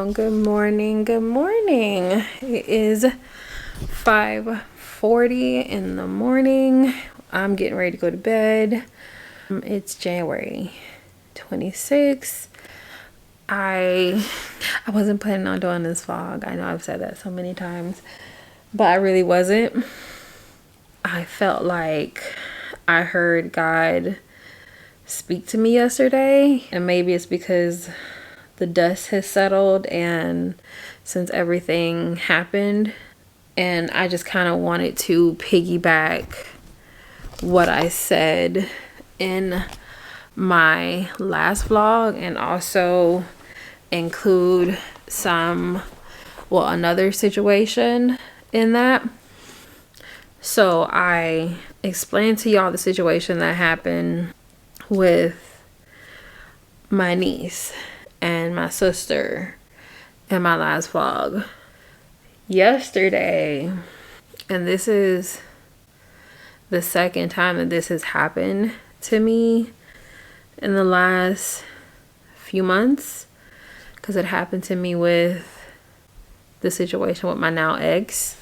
Oh, good morning. Good morning. It is 5:40 in the morning. I'm getting ready to go to bed. It's January 26th. I wasn't planning on doing this vlog. I know I've said that so many times, but I really wasn't. I felt like I heard God speak to me yesterday, and maybe it's because the dust has settled and since everything happened, and I just kind of wanted to piggyback what I said in my last vlog and also include another situation in that. So I explained to y'all the situation that happened with my niece and my sister in my last vlog yesterday, and this is the second time that this has happened to me in the last few months, because it happened to me with the situation with my now ex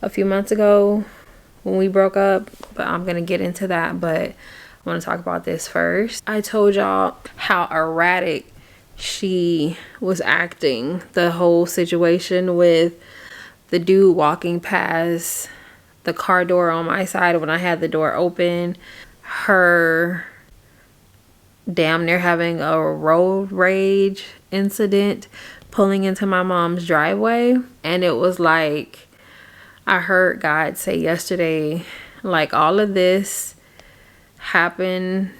a few months ago when we broke up, but I'm gonna get into that. But I want to talk about this first. I told y'all how erratic she was acting, the whole situation with the dude walking past the car door on my side when I had the door open, her damn near having a road rage incident pulling into my mom's driveway. And it was like I heard God say yesterday, like, all of this happened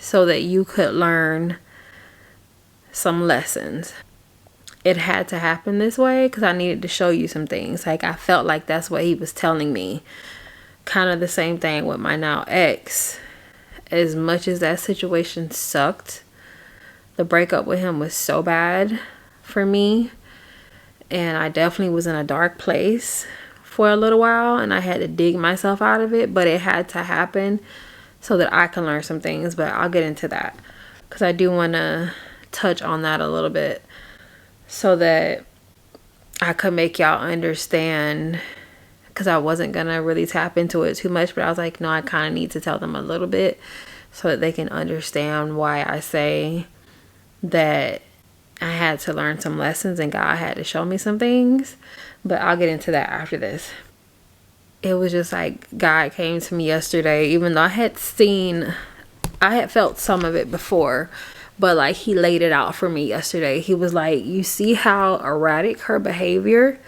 so that you could learn some lessons. It had to happen this way because I needed to show you some things. Like, I felt like that's what he was telling me. Kind of the same thing with my now ex. As much as that situation sucked, the breakup with him was so bad for me, and I definitely was in a dark place for a little while, and I had to dig myself out of it, but it had to happen so that I can learn some things. But I'll get into that because I do want to touch on that a little bit so that I could make y'all understand, because I wasn't gonna really tap into it too much, but I was like, no, I kind of need to tell them a little bit so that they can understand why I say that I had to learn some lessons and God had to show me some things. But I'll get into that after this. It was just like God came to me yesterday, even though I had felt some of it before, but like he laid it out for me yesterday. He was like, you see how erratic her behavior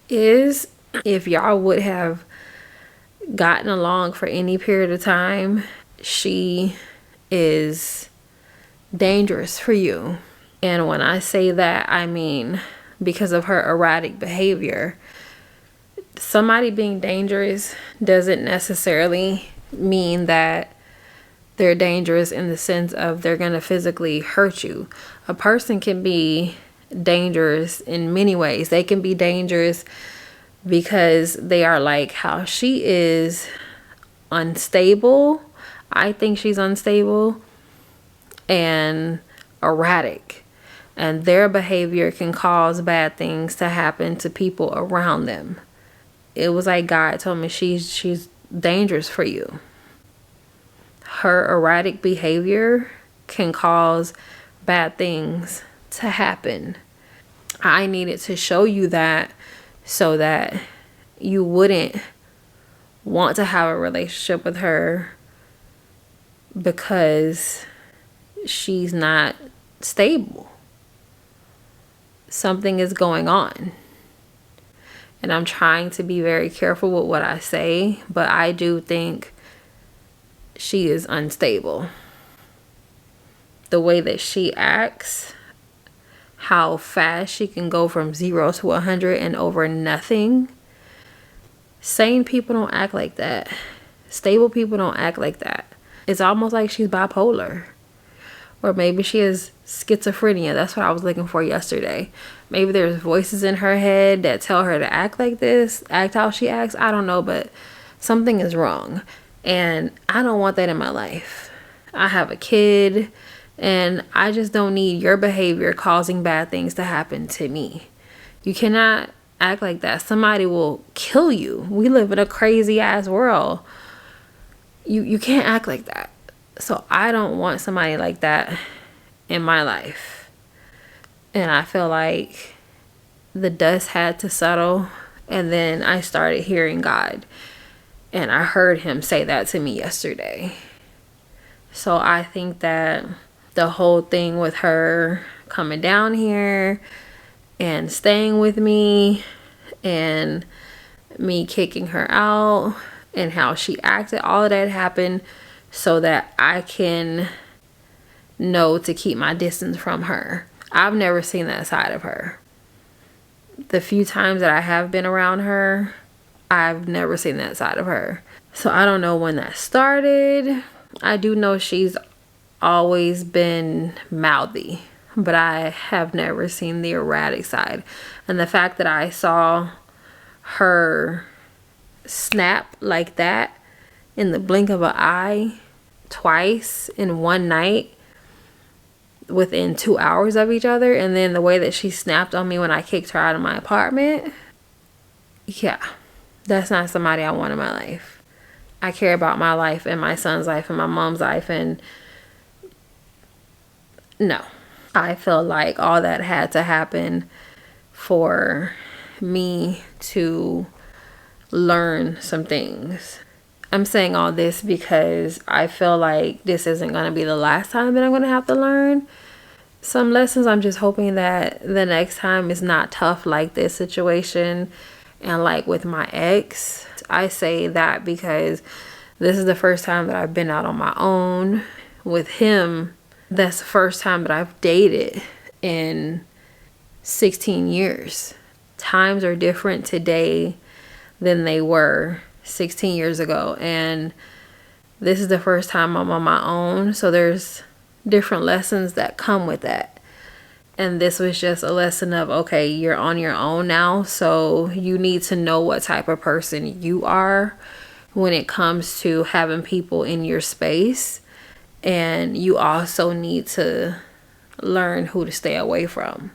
is? If y'all would have gotten along for any period of time, she is dangerous for you. And when I say that, I mean because of her erratic behavior. Somebody being dangerous doesn't necessarily mean that they're dangerous in the sense of they're going to physically hurt you. A person can be dangerous in many ways. They can be dangerous because they are, like how she is, unstable. I think she's unstable and erratic, and their behavior can cause bad things to happen to people around them. It was like God told me she's dangerous for you. Her erratic behavior can cause bad things to happen. I needed to show you that so that you wouldn't want to have a relationship with her because she's not stable. Something is going on. And I'm trying to be very careful with what I say, but I do think she is unstable. The way that she acts, how fast she can go from 0 to 100 and over nothing. Sane people don't act like that. Stable people don't act like that. It's almost like she's bipolar. Or maybe she has schizophrenia. That's what I was looking for yesterday. Maybe there's voices in her head that tell her to act like this, act how she acts. I don't know, but something is wrong. And I don't want that in my life. I have a kid And I just don't need your behavior causing bad things to happen to me. You cannot act like that. Somebody will kill you. We live in a crazy ass world. You can't act like that. So I don't want somebody like that in my life. And I feel like the dust had to settle, and then I started hearing God, and I heard him say that to me yesterday. So I think that the whole thing with her coming down here and staying with me and me kicking her out and how she acted, all of that happened so that I can know to keep my distance from her. I've never seen that side of her. The few times that I have been around her, I've never seen that side of her. So I don't know when that started. I do know she's always been mouthy, but I have never seen the erratic side. And the fact that I saw her snap like that in the blink of an eye twice in one night within 2 hours of each other, and then the way that she snapped on me when I kicked her out of my apartment, yeah, that's not somebody I want in my life. I care about my life and my son's life and my mom's life, and no, I feel like all that had to happen for me to learn some things. I'm saying all this because I feel like this isn't going to be the last time that I'm going to have to learn some lessons. I'm just hoping that the next time is not tough like this situation and like with my ex. I say that because this is the first time that I've been out on my own with him. That's the first time that I've dated in 16 years. Times are different today than they were 16 years ago, and this is the first time I'm on my own, so there's different lessons that come with that. And this was just a lesson of, okay, you're on your own now, so you need to know what type of person you are when it comes to having people in your space, and you also need to learn who to stay away from.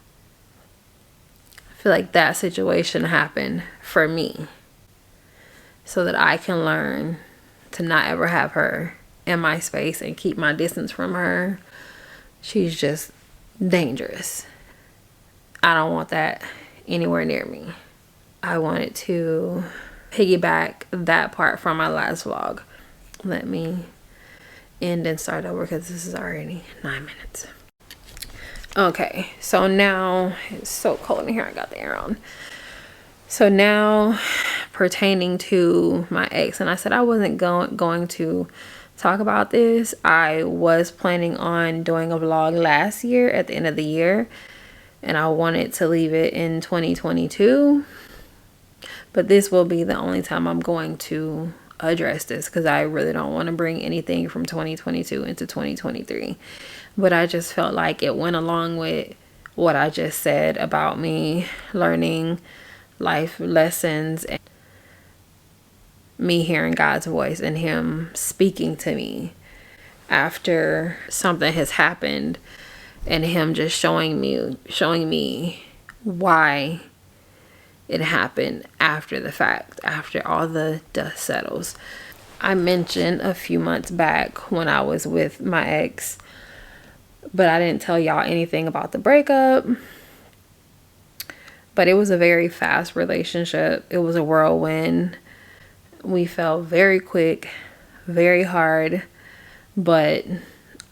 I feel like that situation happened for me so that I can learn to not ever have her in my space and keep my distance from her. She's just dangerous. I don't want that anywhere near me. I wanted to piggyback that part from my last vlog. Let me end and start over because this is already 9 minutes. Okay, so now it's so cold in here. I got the air on. So now, pertaining to my ex, and I said I wasn't going to talk about this. I was planning on doing a vlog last year at the end of the year, and I wanted to leave it in 2022. But this will be the only time I'm going to address this because I really don't want to bring anything from 2022 into 2023. But I just felt like it went along with what I just said about me learning life lessons and me hearing God's voice and him speaking to me after something has happened, and him just showing me why it happened after the fact, after all the dust settles. I mentioned a few months back when I was with my ex, but I didn't tell y'all anything about the breakup. But it was a very fast relationship. It was a whirlwind. We fell very quick, very hard. But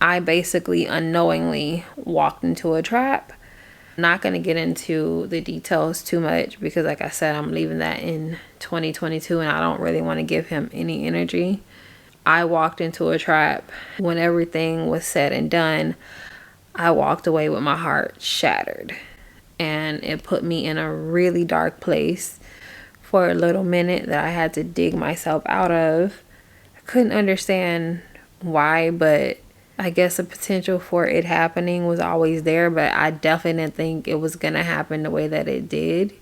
I basically unknowingly walked into a trap. I'm not going to get into the details too much because, like I said, I'm leaving that in 2022 and I don't really want to give him any energy. I walked into a trap. When everything was said and done, I walked away with my heart shattered. And it put me in a really dark place for a little minute that I had to dig myself out of. I couldn't understand why, but I guess the potential for it happening was always there, but I definitely didn't think it was going to happen the way that it did.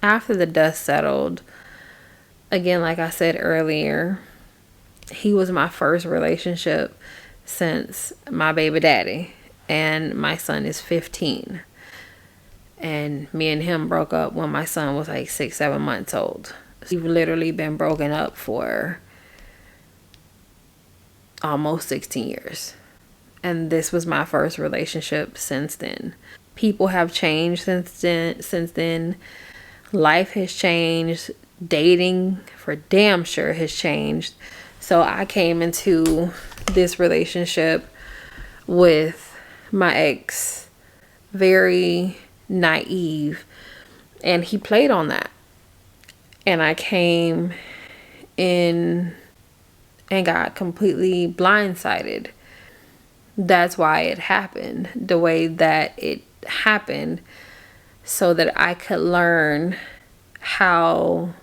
After the dust settled, again, like I said earlier, he was my first relationship since my baby daddy, and my son is 15. And me and him broke up when my son was like 6-7 months old. We've literally been broken up for almost 16 years. And this was my first relationship since then. People have changed since then. Life has changed. Dating for damn sure has changed. So I came into this relationship with my ex very naive, and he played on that. And I came in and got completely blindsided. That's why it happened the way that it happened, so that I could learn how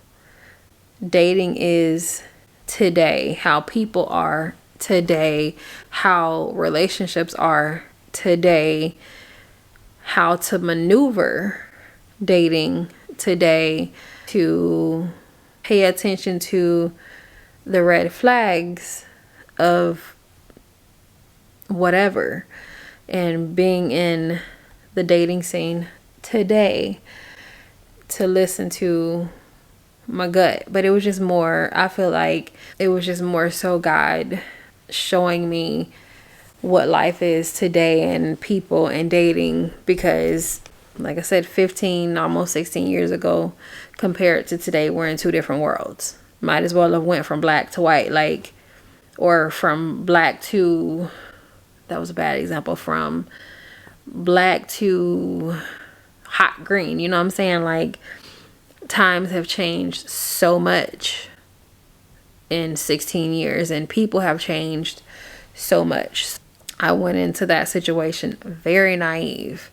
dating is today, how people are today, how relationships are today, how to maneuver dating today, to pay attention to the red flags of whatever, and being in the dating scene today, to listen to my gut. But it was just more, I feel like it was just more so God showing me what life is today and people and dating, because like I said, 15, almost 16 years ago compared to today, we're in two different worlds. Might as well have went from black to white, like, or from black to, that was a bad example, from black to hot green. You know what I'm saying? Like, times have changed so much in 16 years, and people have changed so much. I went into that situation very naive.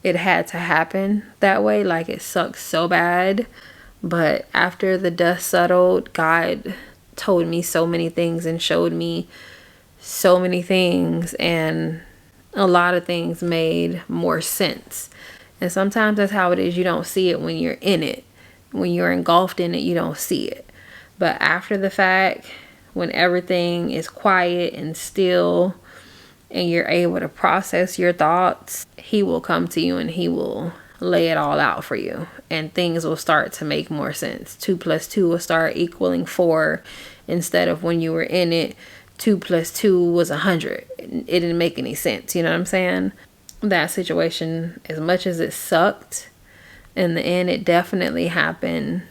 It had to happen that way. Like, it sucked so bad. But after the dust settled, God told me so many things and showed me so many things, and a lot of things made more sense. And sometimes that's how it is. You don't see it when you're in it. When you're engulfed in it, you don't see it. But after the fact, when everything is quiet and still, and you're able to process your thoughts, he will come to you and he will lay it all out for you, and things will start to make more sense. 2 + 2 will start equaling 4, instead of when you were in it 2 + 2 was 100. It didn't make any sense. You know what I'm saying? That situation, as much as it sucked, in the end it definitely happened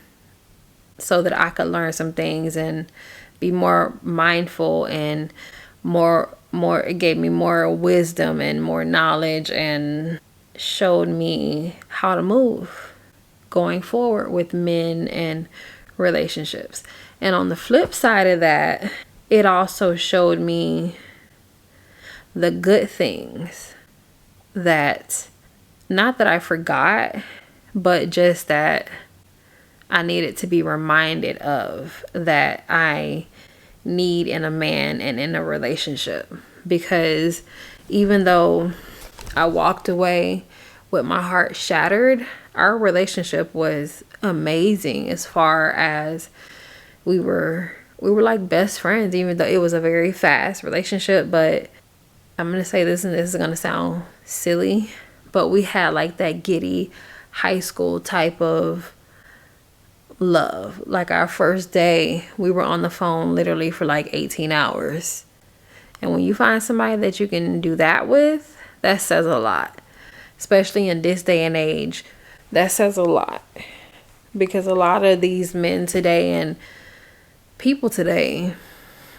so that I could learn some things and be more mindful, and more it gave me more wisdom and more knowledge, and showed me how to move going forward with men and relationships. And on the flip side of that, it also showed me the good things that, not that I forgot, but just that I needed to be reminded of, that I need in a man and in a relationship. Because even though I walked away with my heart shattered, our relationship was amazing, as far as we were like best friends, even though it was a very fast relationship. But I'm going to say this, and this is going to sound silly, but we had like that giddy high school type of love. Like, our first day, we were on the phone literally for like 18 hours. And when you find somebody that you can do that with, that says a lot. Especially in this day and age, that says a lot. Because a lot of these men today and people today,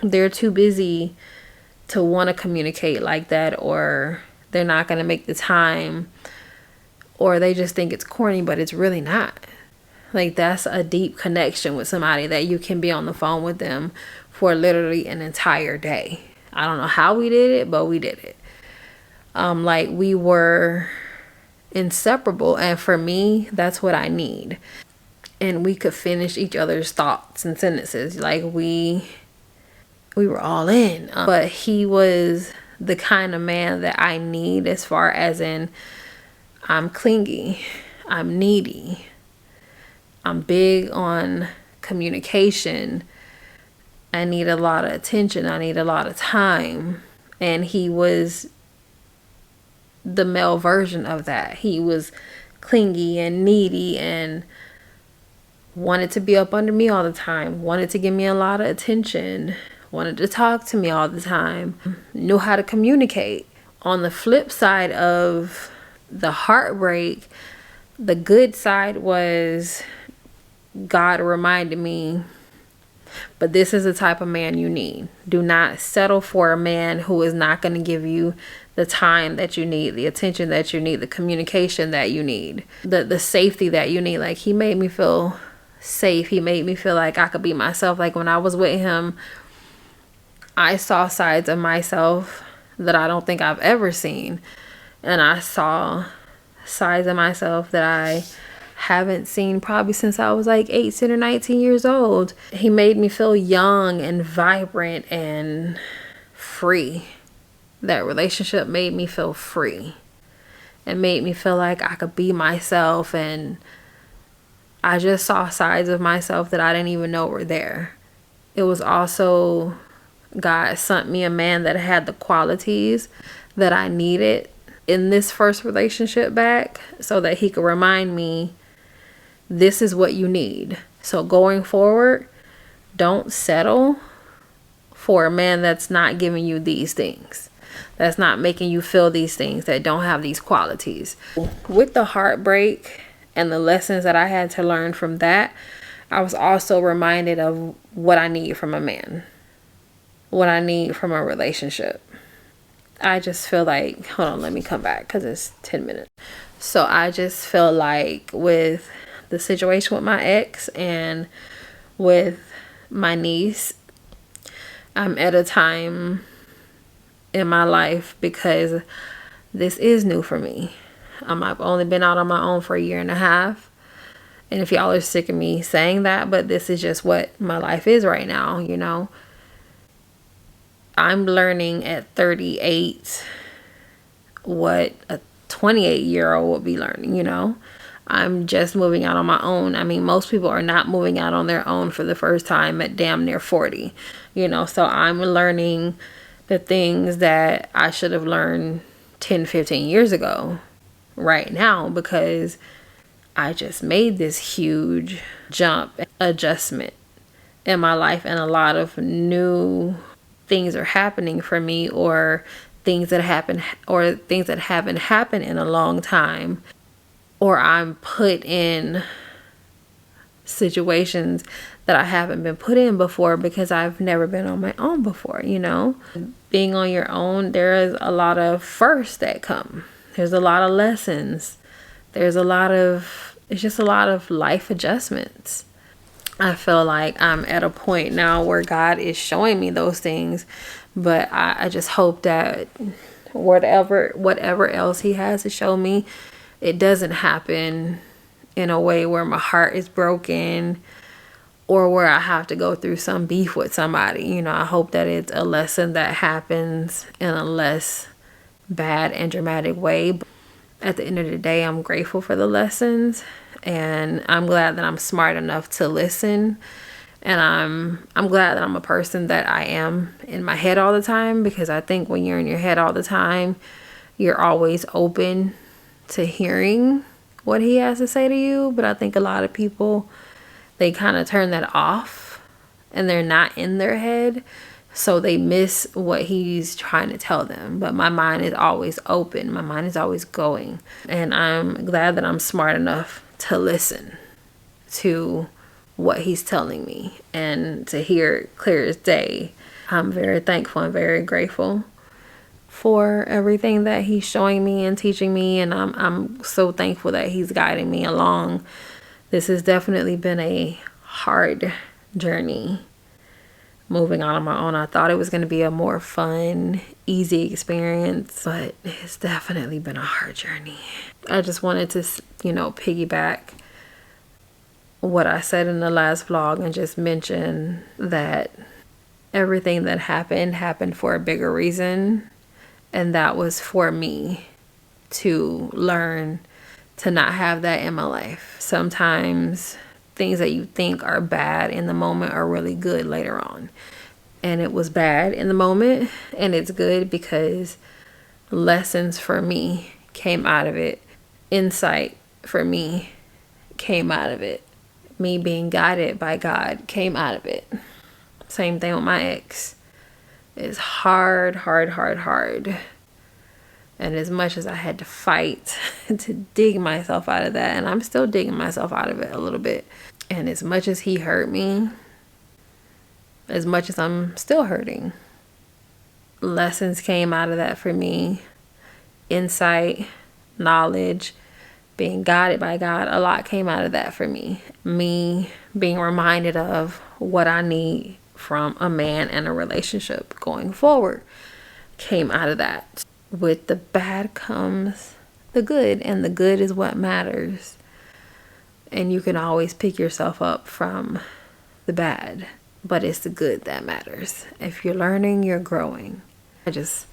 they're too busy to want to communicate like that, or they're not going to make the time, or they just think it's corny, but it's really not. Like, that's a deep connection with somebody, that you can be on the phone with them for literally an entire day. I don't know how we did it, but we did it. Like, we were inseparable, and for me, that's what I need. And we could finish each other's thoughts and sentences. Like, we were all in. But he was the kind of man that I need, as far as in, I'm clingy, I'm needy, I'm big on communication, I need a lot of attention. I need a lot of time. And he was the male version of that. He was clingy and needy and wanted to be up under me all the time, wanted to give me a lot of attention, wanted to talk to me all the time, knew how to communicate. On the flip side of the heartbreak, the good side was God reminded me, but this is the type of man you need. Do not settle for a man who is not going to give you the time that you need, the attention that you need, the communication that you need, the safety that you need. Like, he made me feel safe. He made me feel like I could be myself. Like, when I was with him, I saw sides of myself that I don't think I've ever seen. And I saw sides of myself that I haven't seen probably since I was like 18 or 19 years old. He made me feel young and vibrant and free. That relationship made me feel free. It made me feel like I could be myself, and I just saw sides of myself that I didn't even know were there. It was also God sent me a man that had the qualities that I needed in this first relationship back, so that he could remind me, this is what you need. So going forward, don't settle for a man that's not giving you these things, that's not making you feel these things, that don't have these qualities. With the heartbreak and the lessons that I had to learn from that, I was also reminded of what I need from a man, what I need from a relationship. I just feel like, hold on, let me come back because it's 10 minutes. So I just feel like with the situation with my ex and with my niece, I'm at a time in my life, because this is new for me. I've only been out on my own for a year and a half. And if y'all are sick of me saying that, but this is just what my life is right now, you know. I'm learning at 38 what a 28-year-old would be learning, you know. I'm just moving out on my own. I mean, most people are not moving out on their own for the first time at damn near 40, you know. So I'm learning the things that I should have learned 10, 15 years ago right now, because I just made this huge jump, adjustment in my life, and a lot of new things are happening for me, or things that happen, or things that haven't happened in a long time, or I'm put in situations that I haven't been put in before because I've never been on my own before, you know. Being on your own, there is a lot of firsts that come. There's a lot of lessons. There's a lot of, it's just a lot of life adjustments. I feel like I'm at a point now where God is showing me those things, but I just hope that whatever else he has to show me, it doesn't happen in a way where my heart is broken or where I have to go through some beef with somebody. You know, I hope that it's a lesson that happens in a less bad and dramatic way. But at the end of the day, I'm grateful for the lessons, and I'm glad that I'm smart enough to listen. And I'm glad that I'm a person that I am in my head all the time, because I think when you're in your head all the time, you're always open to hearing what he has to say to you. But I think a lot of people, they kind of turn that off and they're not in their head, so they miss what he's trying to tell them. But my mind is always open. My mind is always going. And I'm glad that I'm smart enough to listen to what he's telling me and to hear it clear as day. I'm very thankful and very grateful for everything that he's showing me and teaching me, and I'm so thankful that he's guiding me along. This has definitely been a hard journey moving out on my own. I thought it was going to be a more fun, easy experience, but it's definitely been a hard journey. I just wanted to, piggyback what I said in the last vlog and just mention that everything that happened for a bigger reason. And that was for me to learn to not have that in my life. Sometimes things that you think are bad in the moment are really good later on. and it was bad in the moment, and it's good because lessons for me came out of it. Insight for me came out of it. Me being guided by God came out of it. Same thing with my ex. It's hard. And as much as I had to fight to dig myself out of that, and I'm still digging myself out of it a little bit. And as much as he hurt me, as much as I'm still hurting, lessons came out of that for me. Insight, knowledge, being guided by God, a lot came out of that for me. Me being reminded of what I need from a man and a relationship going forward came out of that. With the bad comes the good, and the good is what matters. And you can always pick yourself up from the bad, but it's the good that matters. If you're learning, you're growing. I just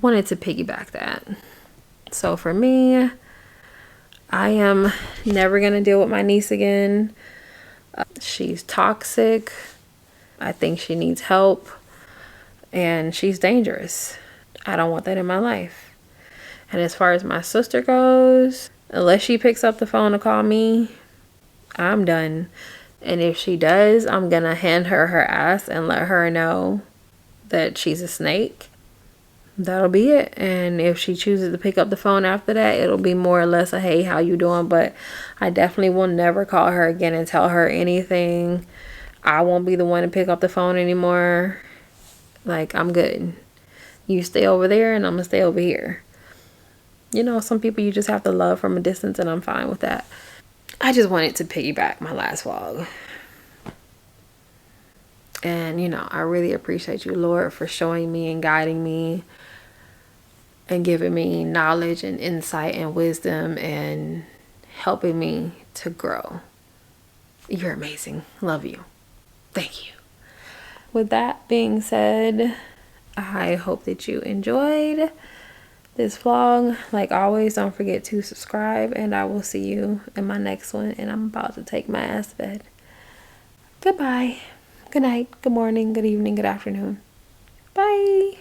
wanted to piggyback that. So for me, I am never going to deal with my niece again. She's toxic. I think she needs help. And she's dangerous. I don't want that in my life. And as far as my sister goes, unless she picks up the phone to call me, I'm done. And if she does, I'm going to hand her her ass and let her know that she's a snake. That'll be it. And if she chooses to pick up the phone after that, it'll be more or less a, hey, how you doing? But I definitely will never call her again and tell her anything. I won't be the one to pick up the phone anymore. Like, I'm good. You stay over there and I'm gonna stay over here. You know, some people you just have to love from a distance, and I'm fine with that. I just wanted to piggyback my last vlog. And, you know, I really appreciate you, Lord, for showing me and guiding me and giving me knowledge and insight and wisdom and helping me to grow. You're amazing. Love you. Thank you. With that being said, I hope that you enjoyed this vlog. Like always, don't forget to subscribe, and I will see you in my next one. And I'm about to take my ass to bed. Goodbye. Good night. Good morning. Good evening. Good afternoon. Bye.